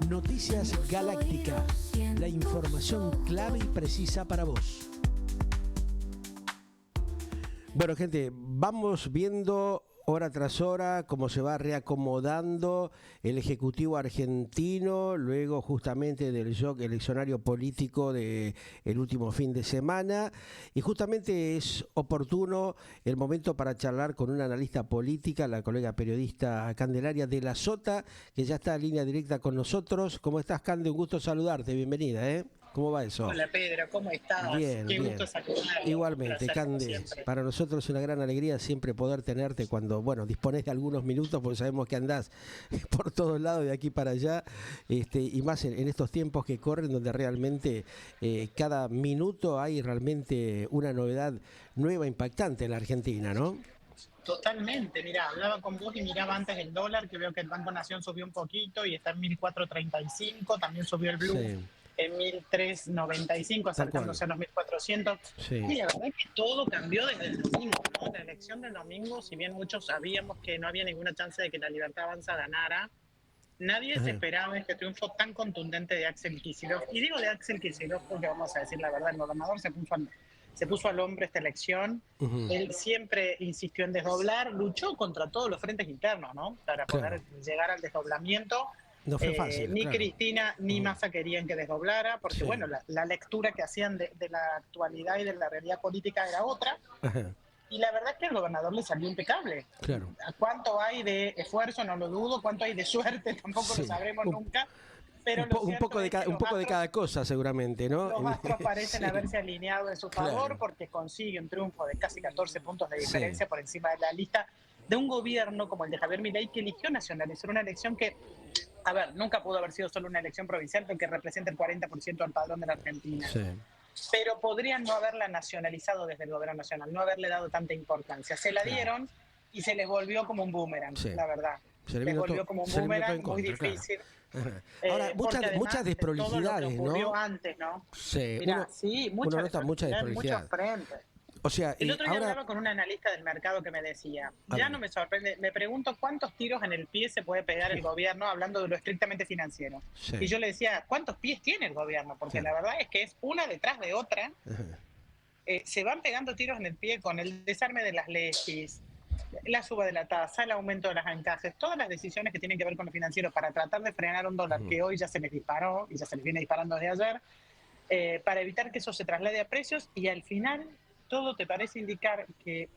Noticias Galáctica, la información clave y precisa para vos. Bueno, gente, vamos viendo hora tras hora cómo se va reacomodando el Ejecutivo argentino luego justamente del shock eleccionario político del último fin de semana, y justamente es oportuno el momento para charlar con una analista política, la colega periodista Candelaria de la Sota, que ya está en línea directa con nosotros. ¿Cómo estás, Cande? Un gusto saludarte, bienvenida, ¿eh? ¿Cómo va eso? Hola Pedro, ¿cómo estás? Bien, Qué bien. gusto saludarte. Igualmente, Cande, para nosotros es una gran alegría siempre poder tenerte cuando, bueno, disponés de algunos minutos, porque sabemos que andás por todos lados de aquí para allá, y más en estos tiempos que corren, donde realmente cada minuto hay realmente una novedad nueva, impactante en la Argentina, ¿no? Totalmente, mira, hablaba con vos y miraba antes el dólar, que veo que el Banco Nación subió un poquito y está en 1.435, también subió el Blue Sí, en 1.395, tal cual. acercándose a los 1.400. Sí. Y la verdad es que todo cambió desde el domingo, ¿no? La elección del domingo, si bien muchos sabíamos que no había ninguna chance de que la Libertad Avanza ganara, nadie se Ajá. esperaba este triunfo tan contundente de Axel Kicillof. Y digo de Axel Kicillof porque vamos a decir la verdad, el gobernador se puso al hombro esta elección. Ujú. Él siempre insistió en desdoblar, luchó contra todos los frentes internos, ¿no? Para Claro. poder llegar al desdoblamiento. No fue fácil, Ni claro. Cristina ni Ujú. Massa querían que desdoblara, porque Sí. bueno, la lectura que hacían de la actualidad y de la realidad política era otra. Ajá. Y la verdad es que al gobernador le salió impecable. Claro. ¿Cuánto hay de esfuerzo? No lo dudo. ¿Cuánto hay de suerte? Tampoco lo Sí. sabremos Un, nunca. Pero lo un cierto poco de es que un poco de cada cosa, seguramente, ¿no? los astros parecen Sí, haberse alineado en su favor claro. porque consigue un triunfo de casi 14 puntos de Sí. diferencia por encima de la lista de un gobierno como el de Javier Milei, que eligió nacionalizar una elección que, a ver, nunca pudo haber sido solo una elección provincial porque representa el 40% del padrón de la Argentina. Sí. Pero podrían no haberla nacionalizado desde el gobierno nacional, no haberle dado tanta importancia. Se la Claro. dieron y se les volvió como un boomerang, Sí. la verdad. Se le Les vino todo, volvió como un se le vino todo en boomerang muy contra, claro. difícil, Ajá. Ahora, porque muchas además de todo lo que desprolijidades, ocurrió ¿no? antes, ¿no? Sí, Mirá, sí, uno mucha nota mucha desprolijidad en muchos desprolijidad. frentes. O sea, El otro día ahora, hablaba con un analista del mercado que me decía, a ya ver, no me sorprende, me pregunto cuántos tiros en el pie se puede pegar el gobierno hablando de lo estrictamente financiero. sí, Y yo le decía, ¿cuántos pies tiene el gobierno? Porque la claro. verdad es que es una detrás de otra. Ajá. Se van pegando tiros en el pie con el desarme de las leyes, la suba de la tasa, el aumento de las encajes, todas las decisiones que tienen que ver con lo financiero para tratar de frenar un dólar Ujú. que hoy ya se les disparó y ya se les viene disparando desde ayer, para evitar que eso se traslade a precios, y al final todo te parece indicar que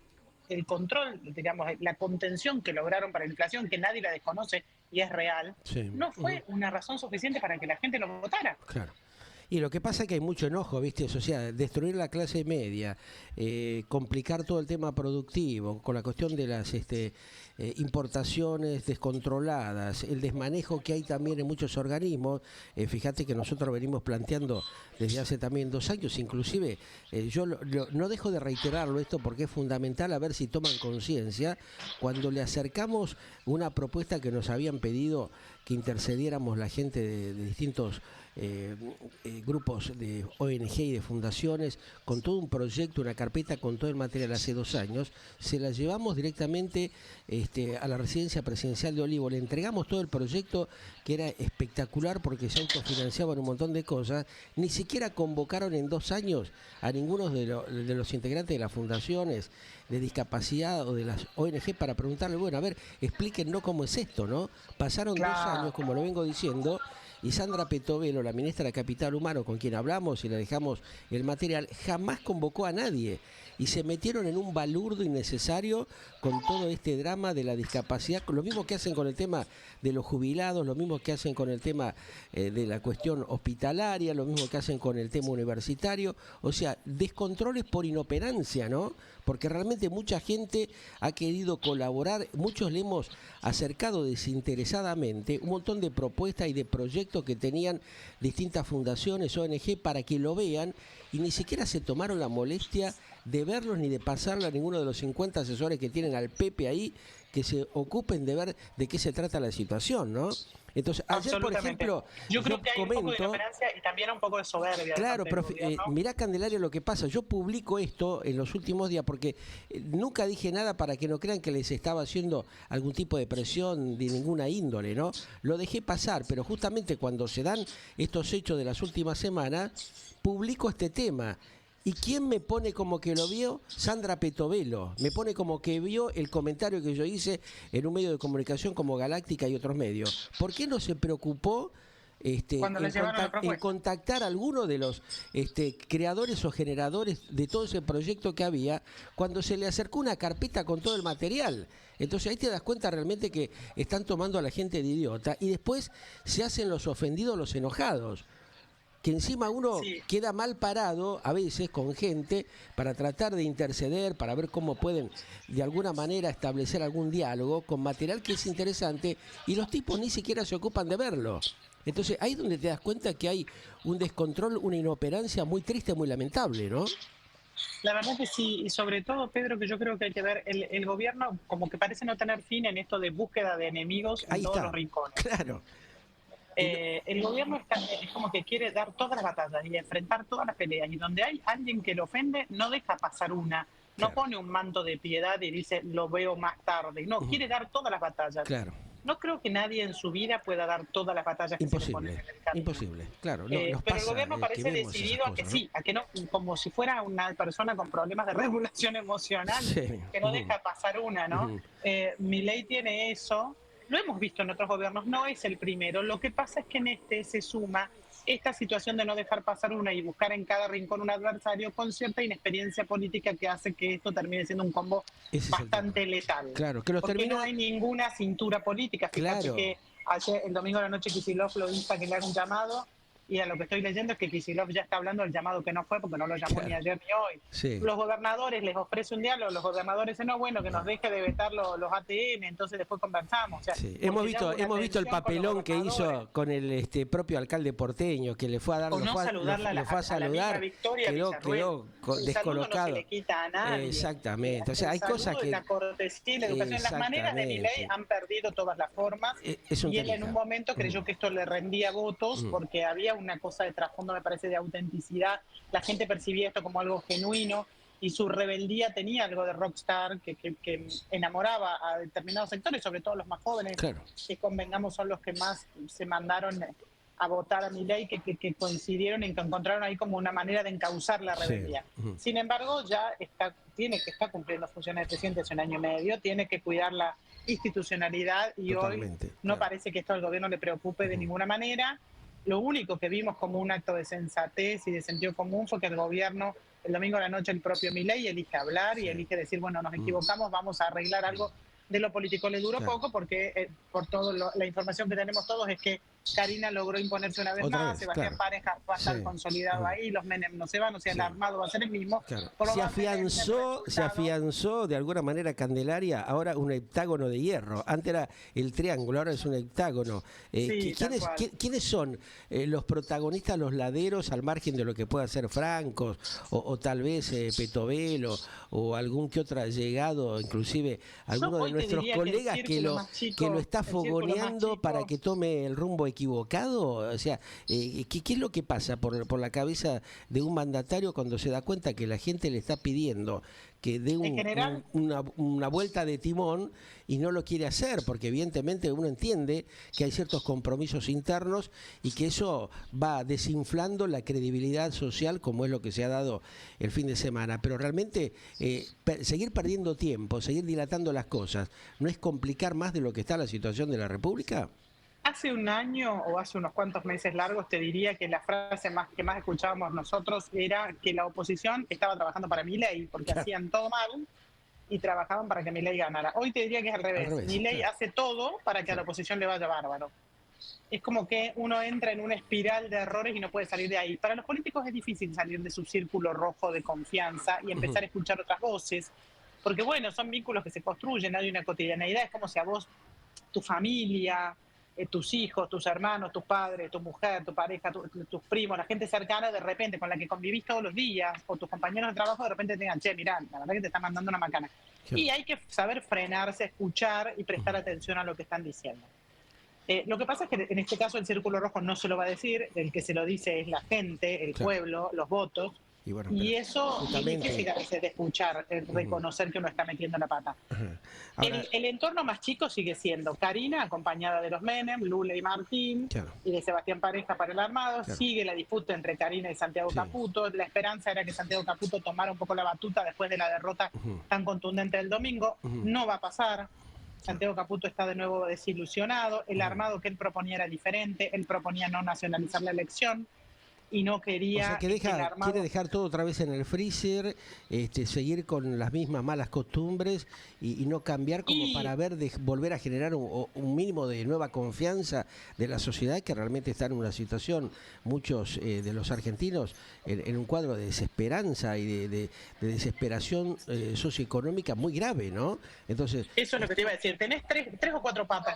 el control, digamos, la contención que lograron para la inflación, que nadie la desconoce y es real, Sí. no Ujú. fue una razón suficiente para que la gente lo votara. Claro. Y lo que pasa es que hay mucho enojo, ¿viste? O sea, destruir la clase media, complicar todo el tema productivo, con la cuestión de las importaciones descontroladas, el desmanejo que hay también en muchos organismos. Fíjate que nosotros venimos planteando desde hace también 2 años, inclusive, yo no dejo de reiterarlo esto porque es fundamental a ver si toman conciencia cuando le acercamos una propuesta que nos habían pedido que intercediéramos la gente de distintos grupos de ONG y de fundaciones, con todo un proyecto, una carpeta con todo el material hace 2 años. Se la llevamos directamente a la residencia presidencial de Olivo, le entregamos todo el proyecto, que era espectacular porque se autofinanciaban un montón de cosas. Ni siquiera convocaron en 2 años a ninguno de los integrantes de las fundaciones de discapacidad o de las ONG para preguntarle, bueno, a ver, explíquennos cómo es esto, ¿no? Pasaron 2 años, Claro. como lo vengo diciendo, y Sandra Petovelo, la ministra de Capital Humano, con quien hablamos y le dejamos el material, jamás convocó a nadie. Y se metieron en un balurdo innecesario con todo este drama de la discapacidad, lo mismo que hacen con el tema de los jubilados, lo mismo que hacen con el tema de la cuestión hospitalaria, lo mismo que hacen con el tema universitario. O sea, descontroles por inoperancia, ¿no? Porque realmente mucha gente ha querido colaborar, muchos le hemos acercado desinteresadamente un montón de propuestas y de proyectos que tenían distintas fundaciones, ONG, para que lo vean, y ni siquiera se tomaron la molestia de verlos ni de pasarle a ninguno de los 50 asesores que tienen al Pepe ahí, que se ocupen de ver de qué se trata la situación, ¿no? Entonces, ayer, por ejemplo, yo creo que hay un poco de inoperancia y también un poco de soberbia. Claro, pero mirá, Candelaria, lo que pasa. Yo publico esto en los últimos días porque nunca dije nada para que no crean que les estaba haciendo algún tipo de presión de ninguna índole, ¿no? Lo dejé pasar, pero justamente cuando se dan estos hechos de las últimas semanas, publico este tema. ¿Y quién me pone como que lo vio? Sandra Petovelo. Me pone como que vio el comentario que yo hice en un medio de comunicación como Galáctica y otros medios. ¿Por qué no se preocupó en contactar a alguno de los creadores o generadores de todo ese proyecto que había cuando se le acercó una carpeta con todo el material? Entonces ahí te das cuenta realmente que están tomando a la gente de idiota y después se hacen los ofendidos, los enojados. Que encima uno queda mal parado a veces con gente para tratar de interceder, para ver cómo pueden de alguna manera establecer algún diálogo con material que es interesante y los tipos ni siquiera se ocupan de verlo. Entonces ahí es donde te das cuenta que hay un descontrol, una inoperancia muy triste, muy lamentable, ¿no? La verdad que sí, y sobre todo, Pedro, que yo creo que hay que ver, el gobierno como que parece no tener fin en esto de búsqueda de enemigos en todos los rincones. Claro. El gobierno es como que quiere dar todas las batallas y enfrentar todas las peleas, y donde hay alguien que lo ofende, no deja pasar una, no pone un manto de piedad y dice, lo veo más tarde, no, quiere dar todas las batallas. Claro. No creo que nadie en su vida pueda dar todas las batallas que se le ponen en el camino. Imposible, claro. Pero el gobierno parece decidido a que sí, a que no, como si fuera una persona con problemas de regulación emocional, que no deja pasar una, ¿no? Milei tiene eso, lo hemos visto en otros gobiernos, no es el primero. Lo que pasa es que en este se suma esta situación de no dejar pasar una y buscar en cada rincón un adversario con cierta inexperiencia política que hace que esto termine siendo un combo bastante letal. Claro, que porque no hay ninguna cintura política. Fíjate que ayer, el domingo de la noche, Kicillof lo insta que le haga un llamado, y a lo que estoy leyendo es que Kicillof ya está hablando del llamado que no fue, porque no lo llamó ni ayer ni hoy. Los gobernadores les ofrece un diálogo, los gobernadores dicen, no, bueno, que nos deje de vetar los ATM, entonces después conversamos. O sea, hemos visto el papelón que hizo con el propio alcalde porteño, que le fue a dar, le fue a saludar, quedó descolocado. No se le quita a nadie. Exactamente. O sea, hay cosas que... La cortesía, la educación, las maneras de Milei han perdido todas las formas, y él en un momento creyó que esto le rendía votos, porque había una cosa de trasfondo, me parece, de autenticidad. La gente percibía esto como algo genuino y su rebeldía tenía algo de rockstar que enamoraba a determinados sectores, sobre todo los más jóvenes, que convengamos son los que más se mandaron a votar a Milei, que coincidieron en que encontraron ahí como una manera de encauzar la rebeldía. Sin embargo, ya tiene que estar cumpliendo funciones de presidente hace un año y medio, tiene que cuidar la institucionalidad y hoy no parece que esto al gobierno le preocupe de ninguna manera. Lo único que vimos como un acto de sensatez y de sentido común fue que el gobierno, el domingo a la noche, el propio Milei elige hablar y elige decir, bueno, nos equivocamos, vamos a arreglar algo. De lo político le duró poco, porque por toda la información que tenemos todos es que Karina logró imponerse una vez más, Sebastián Pareja va a estar consolidado ahí, los Menem no se van, o sea, el armado va a ser el mismo. Se afianzó de alguna manera Candelaria, ahora un heptágono de hierro. Antes era el triángulo, ahora es un heptágono. ¿Quiénes son los protagonistas, los laderos, al margen de lo que pueda ser Francos, o tal vez Petovelo, o algún que otro llegado, inclusive alguno de nuestros colegas que lo está fogoneando para que tome el rumbo equivocado? O sea, ¿qué es lo que pasa por la cabeza de un mandatario cuando se da cuenta que la gente le está pidiendo que dé una vuelta de timón y no lo quiere hacer? Porque evidentemente uno entiende que hay ciertos compromisos internos y que eso va desinflando la credibilidad social, como es lo que se ha dado el fin de semana. Pero realmente seguir perdiendo tiempo, seguir dilatando las cosas, ¿no es complicar más de lo que está la situación de la República? Hace un año o hace unos cuantos meses largos te diría que la frase que más escuchábamos nosotros era que la oposición estaba trabajando para Milei, porque hacían todo mal y trabajaban para que Milei ganara. Hoy te diría que es al revés. Milei hace todo para que a la oposición le vaya bárbaro. Es como que uno entra en una espiral de errores y no puede salir de ahí. Para los políticos es difícil salir de su círculo rojo de confianza y empezar a escuchar otras voces, porque bueno, son vínculos que se construyen, hay una cotidianeidad, es como si a vos, tu familia, tus hijos, tus hermanos, tus padres, tu mujer, tu pareja, tus primos, la gente cercana, de repente, con la que convivís todos los días, o tus compañeros de trabajo, de repente te digan, che, mirá, la verdad que te está mandando una macana. Claro. Y hay que saber frenarse, escuchar y prestar atención a lo que están diciendo. Lo que pasa es que en este caso el Círculo Rojo no se lo va a decir, el que se lo dice es la gente, el Claro. pueblo, los votos, Y bueno, pero y eso es difícil justamente. a veces de escuchar, Ujú. reconocer que uno está metiendo la pata. Ajá. Ahora, El entorno más chico sigue siendo Karina, acompañada de los Menem, Lula y Martín, claro, y de Sebastián Pareja para el armado. claro, Sigue la disputa entre Karina y Santiago sí. Caputo. La esperanza era que Santiago Caputo tomara un poco la batuta después de la derrota Ujú, tan contundente del domingo. ujú, No va a pasar. claro, Santiago Caputo está de nuevo desilusionado. El ujú. armado que él proponía era diferente. Él proponía no nacionalizar la elección y no O sea quería que que el quiere armado. dejar todo otra vez en el freezer, seguir con las mismas malas costumbres y no cambiar como Y para ver volver a generar un mínimo de nueva confianza de la sociedad que realmente está en una situación, muchos de los argentinos, en un cuadro de desesperanza y de desesperación socioeconómica muy grave, ¿no? Entonces, eso es lo que te iba esto, a decir. Tenés tres o cuatro patas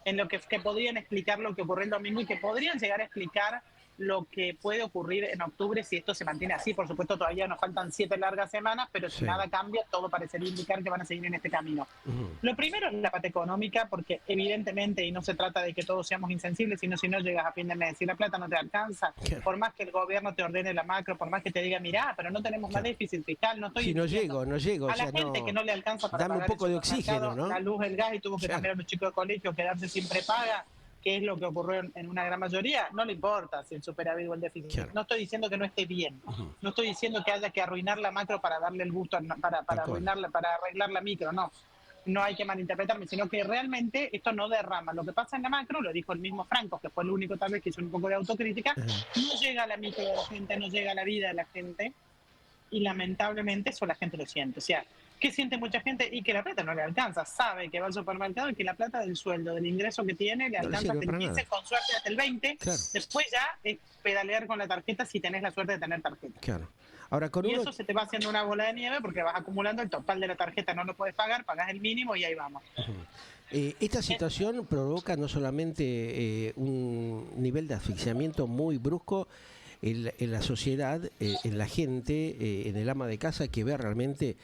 en lo que podrían explicar lo que ocurrió el domingo y que podrían llegar a explicar lo que puede ocurrir en octubre si esto se mantiene así. Por supuesto, todavía nos faltan 7 largas semanas, pero si sí. nada cambia, todo parecería indicar que van a seguir en este camino. Ujú, Lo primero es la parte económica, porque evidentemente, y no se trata de que todos seamos insensibles, sino si no llegas a fin de mes, si la plata no te alcanza, claro, por más que el gobierno te ordene la macro, por más que te diga, mirá, pero no tenemos más claro. déficit fiscal, no estoy Si no invirtiendo. llego, no llego, o A la sea, gente que no. no le alcanza para Dame un pagar el poco de oxígeno, supermercado, ¿no? la luz, el gas y tuvo que Claro. cambiar a los chicos de colegio, quedarse sin prepaga, que es lo que ocurrió en una gran mayoría, no le importa si el superávit o el déficit. Claro. No estoy diciendo que no esté bien, Ujú, no estoy diciendo que haya que arruinar la macro para darle el gusto, tal cual. para arreglar la micro, no. No hay que malinterpretarme, sino que realmente esto no derrama. Lo que pasa en la macro, lo dijo el mismo Franco, que fue el único tal vez que hizo un poco de autocrítica, Ajá. no llega a la micro de la gente, no llega a la vida de la gente, y lamentablemente eso la gente lo siente. O sea, ¿qué siente mucha gente? Y que la plata no le alcanza. Sabe que va al supermercado y que la plata del sueldo, del ingreso que tiene, le No le alcanza sirve hasta el para 15, nada. con suerte hasta el 20. Claro, Después ya es pedalear con la tarjeta si tenés la suerte de tener tarjeta. claro. Ahora, con Y uno. eso se te va haciendo una bola de nieve porque vas acumulando el total de la tarjeta, no lo puedes pagar, pagás el mínimo y ahí vamos. Ujú. Esta situación provoca no solamente un nivel de asfixiamiento muy brusco en la sociedad, en la gente, en el ama de casa que ve realmente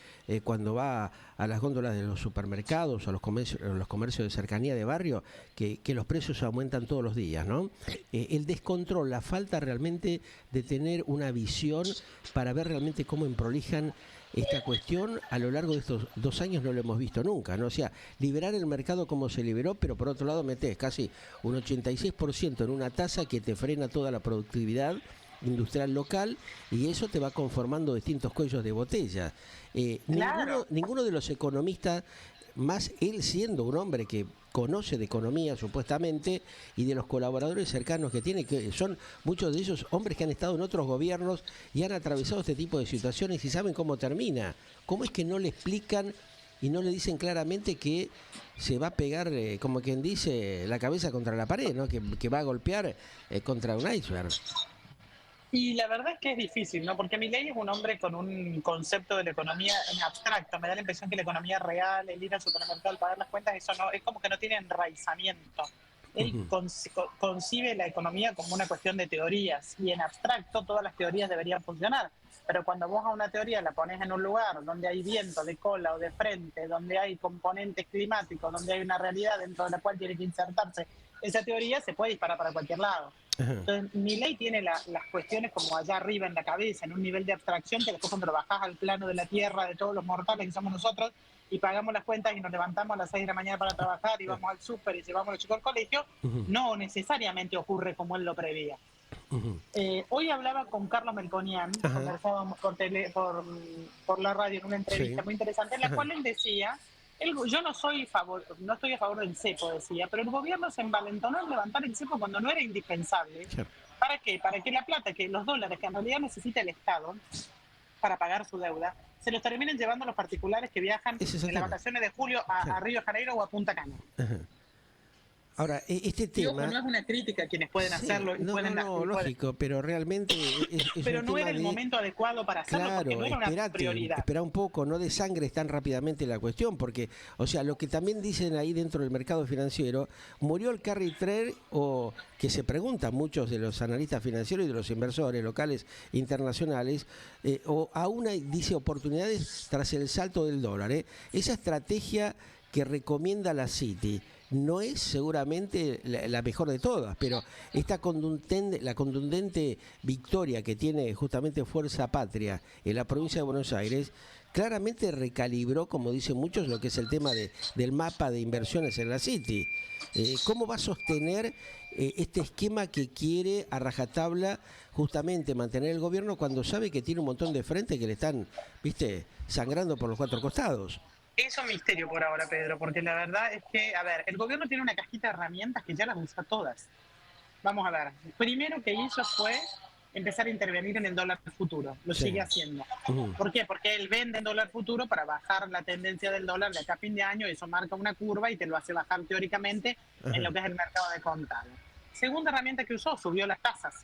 cuando va a las góndolas de los supermercados o a los comercios de cercanía de barrio, que los precios aumentan todos los días, ¿no? El descontrol, la falta realmente de tener una visión para ver realmente cómo emprolijan esta cuestión a lo largo de estos 2 años no lo hemos visto nunca, ¿no? O sea, liberar el mercado como se liberó, pero por otro lado metés casi un 86% en una tasa que te frena toda la productividad industrial local y eso te va conformando distintos cuellos de botella. Claro. Ninguno de los economistas, más él siendo un hombre que conoce de economía supuestamente y de los colaboradores cercanos que tiene, que son muchos de ellos hombres que han estado en otros gobiernos y han atravesado este tipo de situaciones y saben cómo termina. ¿Cómo es que no le explican y no le dicen claramente que se va a pegar, como quien dice, la cabeza contra la pared, ¿no? Que va a golpear contra un iceberg? Y la verdad es que es difícil, ¿no? Porque Milei es un hombre con un concepto de la economía en abstracto. Me da la impresión que la economía real, el ir al supermercado, el pagar las cuentas, eso no, es como que no tiene enraizamiento. Él Ujú, concibe la economía como una cuestión de teorías y en abstracto todas las teorías deberían funcionar. Pero cuando vos a una teoría la pones en un lugar donde hay viento de cola o de frente, donde hay componentes climáticos, donde hay una realidad dentro de la cual tiene que insertarse, esa teoría se puede disparar para cualquier lado. ajá, Entonces, Milei tiene las cuestiones como allá arriba en la cabeza, en un nivel de abstracción que después cuando lo bajás al plano de la tierra, de todos los mortales que somos nosotros, y pagamos las cuentas y nos levantamos a las 6 de la mañana para trabajar y vamos al súper y llevamos a los chicos al colegio, ujú, no necesariamente ocurre como él lo preveía. ujú, Hoy hablaba con Carlos Melconian, ajá, conversábamos por la radio en una sí, entrevista muy interesante, en la ajá, cual él decía, yo no estoy a favor del cepo, decía, pero el gobierno se envalentonó en levantar el cepo cuando no era indispensable. claro. ¿Para qué? Para que la plata, que los dólares que en realidad necesita el Estado para pagar su deuda, se los terminen llevando a los particulares que viajan Ese es el en las tema, vacaciones de julio a claro. Río de Janeiro o a Punta Cana. Ajá, Ahora, este Y ojo, tema... no es una crítica a quienes pueden Sí, hacerlo y pueden... lógico, pero realmente es pero un no tema era el momento adecuado para hacerlo, porque claro, no era una prioridad. espera un poco, no desangres tan rápidamente la cuestión, porque, o sea, lo que también dicen ahí dentro del mercado financiero, murió el carry trade, o que se preguntan muchos de los analistas financieros y de los inversores locales e internacionales, o aún hay, dice, oportunidades tras el salto del dólar. Esa estrategia que recomienda la Citi no es seguramente la mejor de todas, pero la contundente victoria que tiene justamente Fuerza Patria en la provincia de Buenos Aires claramente recalibró, como dicen muchos, lo que es el tema del mapa de inversiones en la Citi. ¿Cómo va a sostener este esquema que quiere a rajatabla justamente mantener el gobierno cuando sabe que tiene un montón de frentes que le están, viste, sangrando por los cuatro costados? Es un misterio por ahora, Pedro, porque la verdad es que, a ver, el gobierno tiene una cajita de herramientas que ya las usa todas. Vamos a ver. Primero que hizo fue empezar a intervenir en el dólar futuro. Lo sigue haciendo. ¿Por qué? Porque él vende en dólar futuro para bajar la tendencia del dólar de acá a fin de año. Eso marca una curva y te lo hace bajar teóricamente en lo que es el mercado de contado. Segunda herramienta que usó, subió las tasas.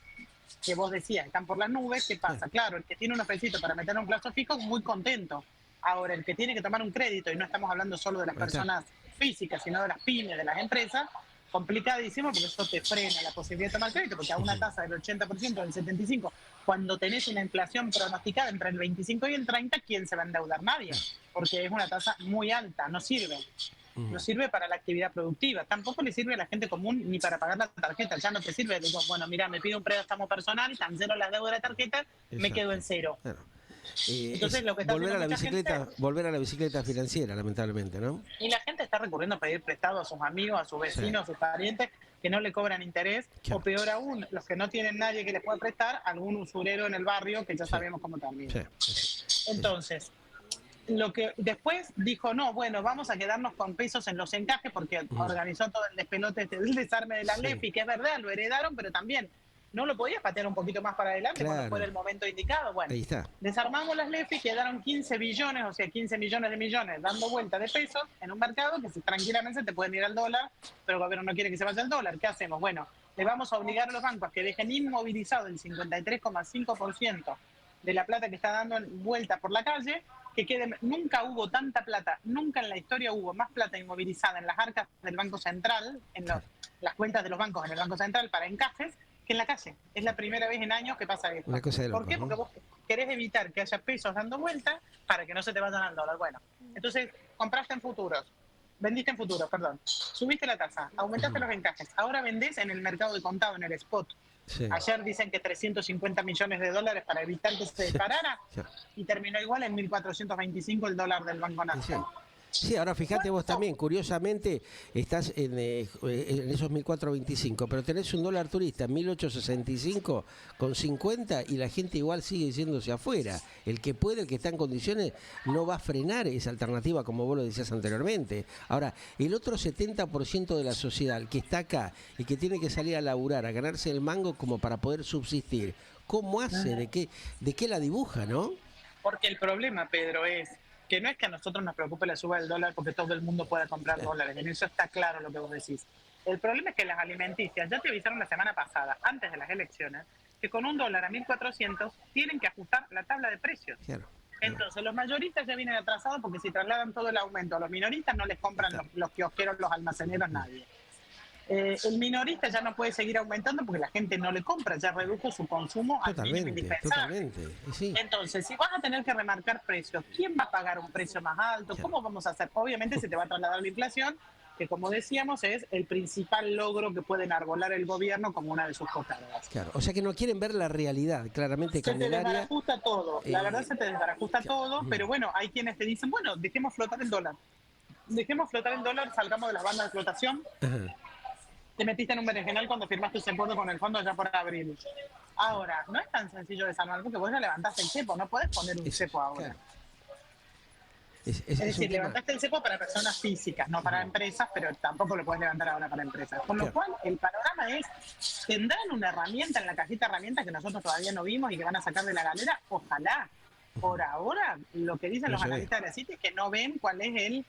Que vos decías, están por las nubes. ¿Qué pasa? Claro, el que tiene un pesito para meter un plazo fijo, muy contento. Ahora, el que tiene que tomar un crédito, y no estamos hablando solo de las personas físicas, sino de las pymes, de las empresas, complicadísimo, porque eso te frena la posibilidad de tomar crédito, porque a una tasa del 80%, del 75%, cuando tenés una inflación pronosticada entre el 25 y el 30, ¿quién se va a endeudar? Nadie, porque es una tasa muy alta, no sirve. No sirve para la actividad productiva, tampoco le sirve a la gente común ni para pagar la tarjeta, ya no te sirve. Digo, bueno, mira, me pido un préstamo personal, cancelo las deudas de la tarjeta, me quedo en cero. Claro. Entonces, lo que está volver a la gente, bicicleta financiera, lamentablemente, ¿no? y la gente está recurriendo a pedir prestado a sus amigos, a sus vecinos, a sus parientes, que no le cobran interés, o peor aún, los que no tienen nadie que les pueda prestar, algún usurero en el barrio, que ya sabemos cómo termina. Entonces, lo que después dijo, no, bueno, vamos a quedarnos con pesos en los encajes, porque organizó todo el despelote del desarme de la LEFI, que es verdad, lo heredaron, pero también no lo podías patear un poquito más para adelante cuando fuera el momento indicado. Bueno, ahí está. Desarmamos las LEFI, quedaron 15 billones, o sea, 15 millones de millones dando vuelta de pesos en un mercado que tranquilamente te pueden ir al dólar, pero el gobierno no quiere que se vaya al dólar. ¿Qué hacemos? Bueno, le vamos a obligar a los bancos a que dejen inmovilizado el 53,5% de la plata que está dando vuelta por la calle, que quede. Nunca hubo tanta plata, nunca en la historia hubo más plata inmovilizada en las arcas del Banco Central, en las cuentas de los bancos en el Banco Central para encajes, que en la calle. Es la primera vez en años que pasa esto. ¿Por qué? Porque vos querés evitar que haya pesos dando vuelta para que no se te vayan al dólar. Bueno, entonces compraste en futuros, vendiste en futuros, perdón, subiste la tasa, aumentaste los encajes, ahora vendés en el mercado de contado, en el spot. Ayer dicen que 350 millones de dólares para evitar que se disparara y terminó igual en 1.425 el dólar del Banco Nacional. Sí, ahora fíjate vos también, curiosamente estás en esos 1.425, pero tenés un dólar turista en 1.865,50 y la gente igual sigue yéndose afuera. El que puede, el que está en condiciones, no va a frenar esa alternativa, como vos lo decías anteriormente. Ahora, el otro 70% de la sociedad, el que está acá y que tiene que salir a laburar, a ganarse el mango como para poder subsistir, ¿cómo hace? ¿De qué la dibuja, no? Porque el problema, Pedro, es que no es que a nosotros nos preocupe la suba del dólar porque todo el mundo pueda comprar dólares, en eso está claro lo que vos decís. El problema es que las alimenticias ya te avisaron la semana pasada, antes de las elecciones, que con un dólar a 1.400 tienen que ajustar la tabla de precios. Entonces los mayoristas ya vienen atrasados porque si trasladan todo el aumento a los minoristas no les compran los kiosqueros, los almaceneros, nadie. El minorista ya no puede seguir aumentando porque la gente no le compra, ya redujo su consumo al mínimo indispensable. Entonces, si vas a tener que remarcar precios, ¿quién va a pagar un precio más alto? ¿Cómo vamos a hacer? Obviamente se te va a trasladar la inflación, que como decíamos es el principal logro que puede enarbolar el gobierno como una de sus cocardas. Claro, o sea que no quieren ver la realidad, claramente. Se te desbarajusta todo, la verdad se te desbarajusta todo, pero bueno, hay quienes te dicen, bueno, dejemos flotar el dólar. Dejemos flotar el dólar, salgamos de las bandas de flotación. Te metiste en un berenjenal cuando firmaste ese acuerdo con el fondo ya por abril. Ahora, no es tan sencillo desarmar porque vos ya levantaste el cepo, no podés poner un cepo ahora. Es decir, levantaste el cepo para personas físicas, no para empresas, pero tampoco lo podés levantar ahora para empresas. Con lo cual, el panorama es, ¿tendrán una herramienta en la cajita de herramientas que nosotros todavía no vimos y que van a sacar de la galera? Ojalá. Por ahora, lo que dicen los analistas de la Citi es que no ven cuál es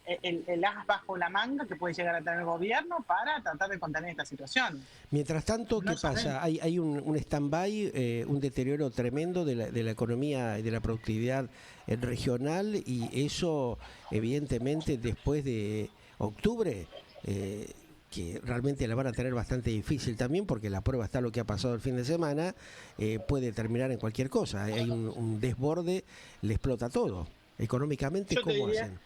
el as bajo la manga que puede llegar a tener el gobierno para tratar de contener esta situación. Mientras tanto, ¿qué pasa? Hay un stand-by, un deterioro tremendo de la economía y de la productividad regional, y eso evidentemente después de octubre, que realmente la van a tener bastante difícil también, porque la prueba está lo que ha pasado el fin de semana, puede terminar en cualquier cosa. Hay un desborde, le explota todo. Económicamente, ¿cómo hacen?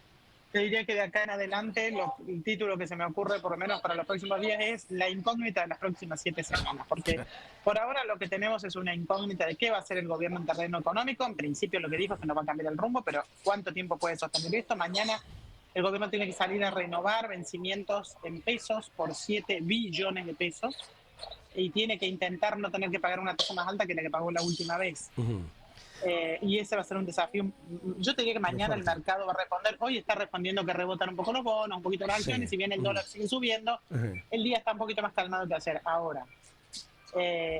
Te diría que de acá en adelante el título que se me ocurre, por lo menos para los próximos días, es la incógnita de las próximas 7 semanas. Porque por ahora lo que tenemos es una incógnita de qué va a hacer el gobierno en terreno económico. En principio lo que dijo es que no va a cambiar el rumbo, pero ¿cuánto tiempo puede sostener esto? Mañana el gobierno tiene que salir a renovar vencimientos en pesos por 7 billones de pesos y tiene que intentar no tener que pagar una tasa más alta que la que pagó la última vez. Y ese va a ser un desafío. Yo te diría que mañana el mercado va a responder. Hoy está respondiendo que rebotan un poco los bonos, un poquito las acciones, si bien el dólar sigue subiendo, el día está un poquito más calmado que ayer. Ahora,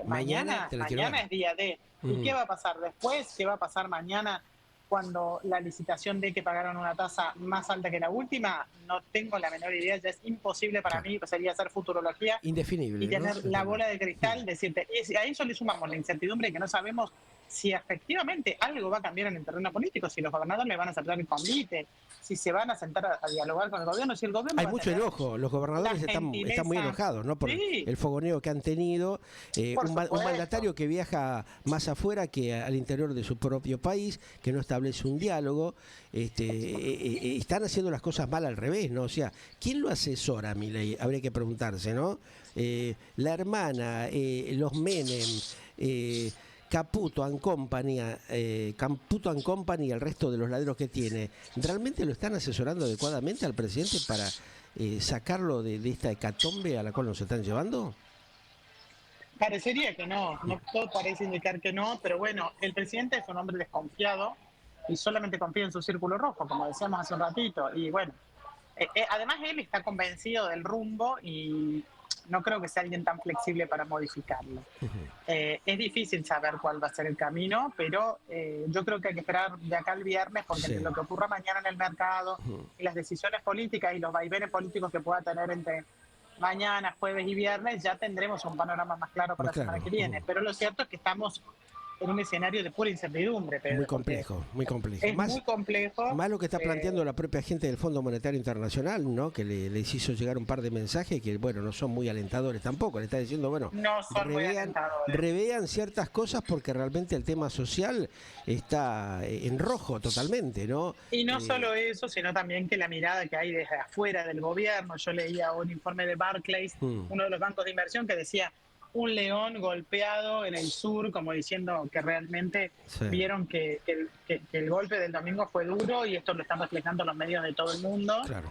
mañana es día D. ¿Y qué va a pasar después? ¿Qué va a pasar mañana cuando la licitación de que pagaron una tasa más alta que la última? No tengo la menor idea, ya es imposible para mí, sería hacer futurología indefinible, y tener la bola de cristal, decirte, y a eso le sumamos la incertidumbre de que no sabemos si efectivamente algo va a cambiar en el terreno político, si los gobernadores le van a aceptar el convite, si se van a sentar a dialogar con el gobierno, si el gobierno... Hay mucho enojo, los gobernadores están muy enojados, ¿no? Por el fogoneo que han tenido, un mandatario que viaja más afuera que al interior de su propio país, que no establece un diálogo, están haciendo las cosas mal al revés, ¿no? O sea, ¿quién lo asesora a Milei? Habría que preguntarse, ¿no? La hermana, los Menem, Caputo and Company, y el resto de los ladros que tiene, ¿realmente lo están asesorando adecuadamente al presidente para sacarlo de esta hecatombe a la cual nos están llevando? Parecería que no, todo parece indicar que no, pero bueno, el presidente es un hombre desconfiado y solamente confía en su círculo rojo, como decíamos hace un ratito, y bueno, además él está convencido del rumbo y no creo que sea alguien tan flexible para modificarlo. Es difícil saber cuál va a ser el camino, pero yo creo que hay que esperar de acá al viernes, porque lo que ocurra mañana en el mercado y las decisiones políticas y los vaivenes políticos que pueda tener entre mañana, jueves y viernes, ya tendremos un panorama más claro para la semana que viene. Pero lo cierto es que estamos en un escenario de pura incertidumbre, Pedro. Muy complejo, muy complejo. Es muy complejo. Más lo que está planteando la propia gente del Fondo Monetario Internacional, ¿no? Que les hizo llegar un par de mensajes que, bueno, no son muy alentadores tampoco. Le está diciendo, bueno, no son muy alentadores. Revean ciertas cosas porque realmente el tema social está en rojo totalmente, ¿no? Y no solo eso, sino también que la mirada que hay desde afuera del gobierno. Yo leía un informe de Barclays, uno de los bancos de inversión, que decía un león golpeado en el sur, como diciendo que realmente vieron que el golpe del domingo fue duro, y esto lo están reflejando los medios de todo el mundo. Claro.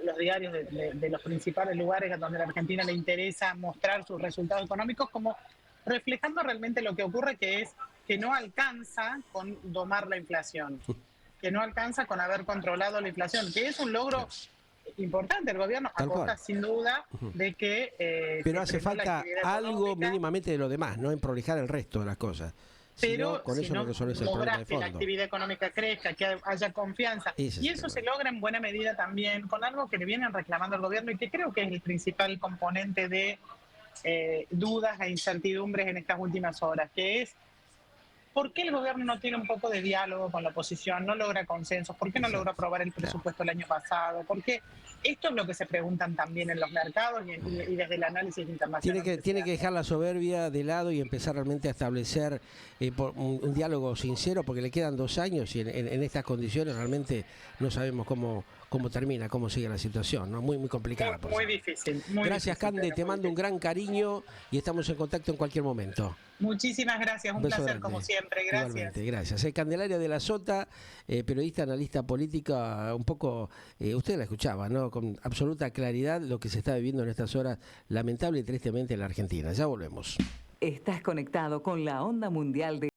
Los diarios de los principales lugares a donde a la Argentina le interesa mostrar sus resultados económicos, como reflejando realmente lo que ocurre, que es que no alcanza con domar la inflación, que no alcanza con haber controlado la inflación, que es un logro importante. El gobierno aporta sin duda de que... pero hace falta algo mínimamente de lo demás, no en prolijar el resto de las cosas. Pero con eso no resuelves el problema de fondo. Que la actividad económica crezca, que haya confianza. Y eso se logra en buena medida también con algo que le vienen reclamando al gobierno y que creo que es el principal componente de dudas e incertidumbres en estas últimas horas, que es: ¿por qué el gobierno no tiene un poco de diálogo con la oposición? ¿No logra consensos? ¿Por qué no logró aprobar el presupuesto el año pasado? ¿Por qué? Esto es lo que se preguntan también en los mercados y desde el análisis internacional. Tiene que dejar la soberbia de lado y empezar realmente a establecer un diálogo sincero, porque le quedan 2 años y en estas condiciones realmente no sabemos cómo termina, cómo sigue la situación, ¿no? Muy complicada. Muy difícil. Gracias, Cande, te mando un gran cariño y estamos en contacto en cualquier momento. Muchísimas gracias, un placer grande, como siempre, gracias. Igualmente, gracias. Candelaria de la Sota, periodista, analista política, un poco, usted la escuchaba, ¿no? Con absoluta claridad lo que se está viviendo en estas horas, lamentable y tristemente, en la Argentina. Ya volvemos. Estás conectado con la onda mundial de